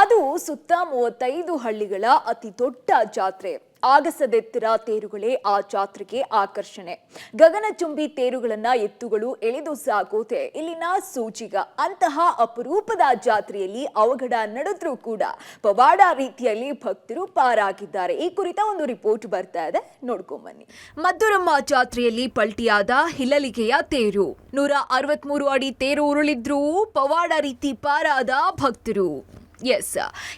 ಅದು ಸುತ್ತ 35 ಹಳ್ಳಿಗಳ ಅತಿ ದೊಡ್ಡ ಜಾತ್ರೆ. ಆಗಸದೆತ್ತರ ತೇರುಗಳೇ ಆ ಜಾತ್ರೆಗೆ ಆಕರ್ಷಣೆ. ಗಗನಚುಂಬಿ ತೇರುಗಳನ್ನ ಎತ್ತುಗಳು ಎಳೆದು ಸಾಗೋದೆ ಇಲ್ಲಿನ ಸೂಚಿಗ. ಅಂತಹ ಅಪರೂಪದ ಜಾತ್ರೆಯಲ್ಲಿ ಅವಘಡ ನಡೆದ್ರೂ ಕೂಡ ಪವಾಡ ರೀತಿಯಲ್ಲಿ ಭಕ್ತರು ಪಾರಾಗಿದ್ದಾರೆ. ಈ ಕುರಿತ ಒಂದು ರಿಪೋರ್ಟ್ ಬರ್ತಾ ಇದೆ, ನೋಡ್ಕೊಂಬನ್ನಿ. ಮದ್ದೂರಮ್ಮ ಜಾತ್ರೆಯಲ್ಲಿ ಪಲ್ಟಿಯಾದ ಹಿಲಲಿಗೆಯ ತೇರು. 163 ಅಡಿ ತೇರು ಉರುಳಿದ್ರೂ ಪವಾಡ ರೀತಿ ಪಾರಾದ ಭಕ್ತರು.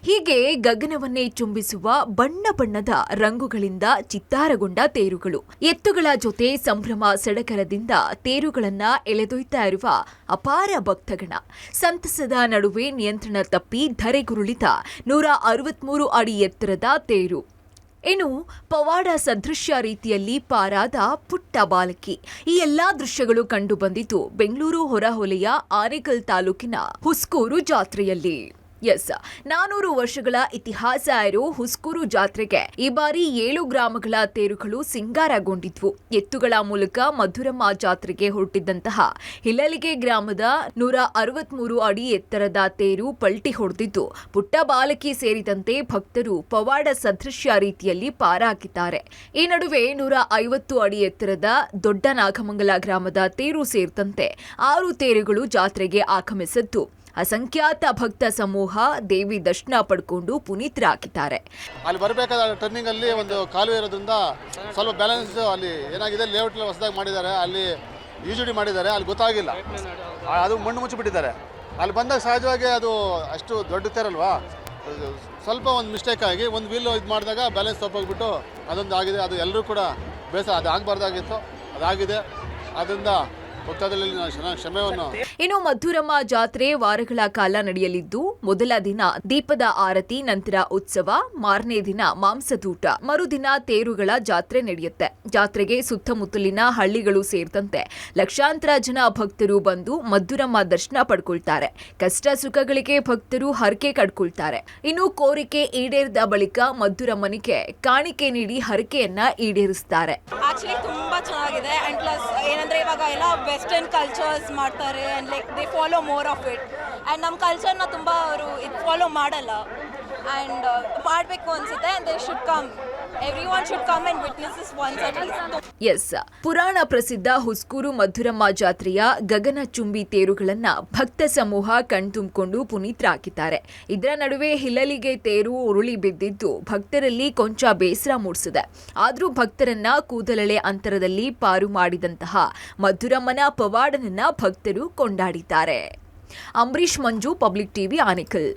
ಹೀಗೆ ಗಗನವನ್ನೇ ಚುಂಬಿಸುವ ಬಣ್ಣ ಬಣ್ಣದ ರಂಗುಗಳಿಂದ ಚಿತ್ತಾರಗೊಂಡ ತೇರುಗಳು. ಎತ್ತುಗಳ ಜೊತೆ ಸಂಭ್ರಮ ಸಡಗರದಿಂದ ತೇರುಗಳನ್ನ ಎಳೆದೊಯ್ತಾ ಇರುವ ಅಪಾರ ಭಕ್ತಗಣ. ಸಂತಸದ ನಡುವೆ ನಿಯಂತ್ರಣ ತಪ್ಪಿ ಧರೆಗುರುಳಿದ 163 ಅಡಿ ಎತ್ತರದ ತೇರು. ಇನ್ನು ಪವಾಡ ಸದೃಶ್ಯ ರೀತಿಯಲ್ಲಿ ಪಾರಾದ ಪುಟ್ಟ ಬಾಲಕಿ. ಈ ಎಲ್ಲಾ ದೃಶ್ಯಗಳು ಕಂಡು ಬಂದಿದ್ದು ಬೆಂಗಳೂರು ಹೊರವಲಯ ಆನೇಕಲ್ ತಾಲೂಕಿನ ಹುಸ್ಕೂರು ಜಾತ್ರೆಯಲ್ಲಿ. 400 ವರ್ಷಗಳ ಇತಿಹಾಸ ಇರೋ ಹುಸ್ಕೂರು ಜಾತ್ರೆಗೆ ಈ ಬಾರಿ 7 ಗ್ರಾಮಗಳ ತೇರುಗಳು ಸಿಂಗಾರಗೊಂಡಿದ್ವು. ಎತ್ತುಗಳ ಮೂಲಕ ಮದ್ದೂರಮ್ಮ ಜಾತ್ರೆಗೆ ಹೊರಟಿದ್ದಂತಹ ಹಿಲಲಿಗೆ ಗ್ರಾಮದ 163 ಅಡಿ ಎತ್ತರದ ತೇರು ಪಲ್ಟಿ ಹೊಡೆದಿದ್ದು ಪುಟ್ಟ ಬಾಲಕಿ ಸೇರಿದಂತೆ ಭಕ್ತರು ಪವಾಡ ಸದೃಶ್ಯ ರೀತಿಯಲ್ಲಿ ಪಾರಾಗಿದ್ದಾರೆ. ಈ ನಡುವೆ 150 ಅಡಿ ಎತ್ತರದ ದೊಡ್ಡ ನಾಗಮಂಗಲ ಗ್ರಾಮದ ತೇರು ಸೇರಿದಂತೆ 6 ತೇರುಗಳು ಜಾತ್ರೆಗೆ ಆಗಮಿಸಿದ್ದು ಅಸಂಖ್ಯಾತ ಭಕ್ತ ಸಮೂಹ ದೇವಿ ದರ್ಶನ ಪಡ್ಕೊಂಡು ಪುನೀತರಾಗಿದ್ದಾರೆ. ಅಲ್ಲಿ ಬರಬೇಕಾದ ಟರ್ನಿಂಗ್ ಅಲ್ಲಿ ಒಂದು ಕಾಲುವೆ ಇರೋದ್ರಿಂದ ಸ್ವಲ್ಪ ಬ್ಯಾಲೆನ್ಸ್ ಅಲ್ಲಿ ಏನಾಗಿದೆ, ಲೇಔಟ್ ಹೊಸದಾಗಿ ಮಾಡಿದ್ದಾರೆ, ಅಲ್ಲಿ ಯೂಜಿಡಿ ಮಾಡಿದ್ದಾರೆ, ಅಲ್ಲಿ ಗೊತ್ತಾಗಿಲ್ಲ, ಅದು ಮಣ್ಣು ಮುಚ್ಚಿಬಿಟ್ಟಿದ್ದಾರೆ. ಅಲ್ಲಿ ಬಂದಾಗ ಸಹಜವಾಗಿ ಅದು ಅಷ್ಟು ದೊಡ್ಡ ತೇರಲ್ವಾ, ಸ್ವಲ್ಪ ಒಂದು ಮಿಸ್ಟೇಕ್ ಆಗಿ ಒಂದು ವೀಲ್ ಇದು ಮಾಡಿದಾಗ ಬ್ಯಾಲೆನ್ಸ್ ತಪ್ಪೋಗ್ಬಿಟ್ಟು ಅದೊಂದು ಆಗಿದೆ. ಅದು ಎಲ್ಲರೂ ಕೂಡ ಬೇಸರ, ಅದು ಆಗಬಾರ್ದಾಗಿತ್ತು, ಅದಾಗಿದೆ. ಅದರಿಂದ ಇನ್ನು ಮದ್ದೂರಮ್ಮ ಜಾತ್ರೆ ವಾರಗಳ ಕಾಲ ನಡೆಯಲಿದ್ದು ಮೊದಲ ದಿನ ದೀಪದ ಆರತಿ, ನಂತರ ಉತ್ಸವ, ಮಾರನೇ ದಿನ ಮಾಂಸದೂಟ, ಮರುದಿನ ತೇರುಗಳ ಜಾತ್ರೆ ನಡೆಯುತ್ತೆ. ಜಾತ್ರೆಗೆ ಸುತ್ತಮುತ್ತಲಿನ ಹಳ್ಳಿಗಳು ಸೇರಿದಂತೆ ಲಕ್ಷಾಂತರ ಜನ ಭಕ್ತರು ಬಂದು ಮದ್ದೂರಮ್ಮ ದರ್ಶನ ಪಡ್ಕೊಳ್ತಾರೆ. ಕಷ್ಟ ಸುಖಗಳಿಗೆ ಭಕ್ತರು ಹರಕೆ ಕಟ್ಕೊಳ್ತಾರೆ. ಇನ್ನು ಕೋರಿಕೆ ಈಡೇರಿದ ಬಳಿಕ ಮದ್ದೂರಮ್ಮನಿಗೆ ಕಾಣಿಕೆ ನೀಡಿ ಹರಕೆಯನ್ನ ಈಡೇರಿಸ್ತಾರೆ. ತುಂಬಾ ಚೆನ್ನಾಗಿದೆ. ಅಂಡ್ ಪ್ಲಸ್ ಏನಂದ್ರೆ ಇವಾಗ ಎಲ್ಲ ವೆಸ್ಟರ್ನ್ ಕಲ್ಚರ್ಸ್ ಮಾಡ್ತಾರೆ and like they follow more of it. And ನಮ್ಮ ಕಲ್ಚರ್ನ ತುಂಬ ಅವರು ಇದು ಫಾಲೋ ಮಾಡಲ್ಲ ಆ್ಯಂಡ್ ಮಾಡಬೇಕು ಅನಿಸುತ್ತೆ. And they should come, everyone should come and witness this once at least. ಪುರಾಣ ಪ್ರಸಿದ್ಧ ಹುಸ್ಕೂರು ಮದ್ದೂರಮ್ಮ ಜಾತ್ರೆಯ ಗಗನಚುಂಬಿ ತೇರುಗಳನ್ನ ಭಕ್ತ ಸಮೂಹ ಕಣ್ತುಂಬಿಕೊಂಡು ಪುನೀತರಾಗಿದ್ದಾರೆ. ಇದರ ನಡುವೆ ಹಿಲಲಿಗೆ ತೇರು ಉರುಳಿ ಬಿದ್ದಿದ್ದು ಭಕ್ತರಲ್ಲಿ ಕೊಂಚ ಬೇಸರ ಮೂಡಿಸಿದೆ. ಆದರೂ ಭಕ್ತರನ್ನ ಕೂದಲೆಳೆ ಅಂತರದಲ್ಲಿ ಪಾರು ಮಾಡಿದಂತಹ ಮದ್ದೂರಮ್ಮನ ಪವಾಡನನ್ನ ಭಕ್ತರು ಕೊಂಡಾಡಿದ್ದಾರೆ. ಅಂಬರೀಶ್ ಮಂಜು, ಪಬ್ಲಿಕ್ ಟಿವಿ, ಆನೇಕಲ್.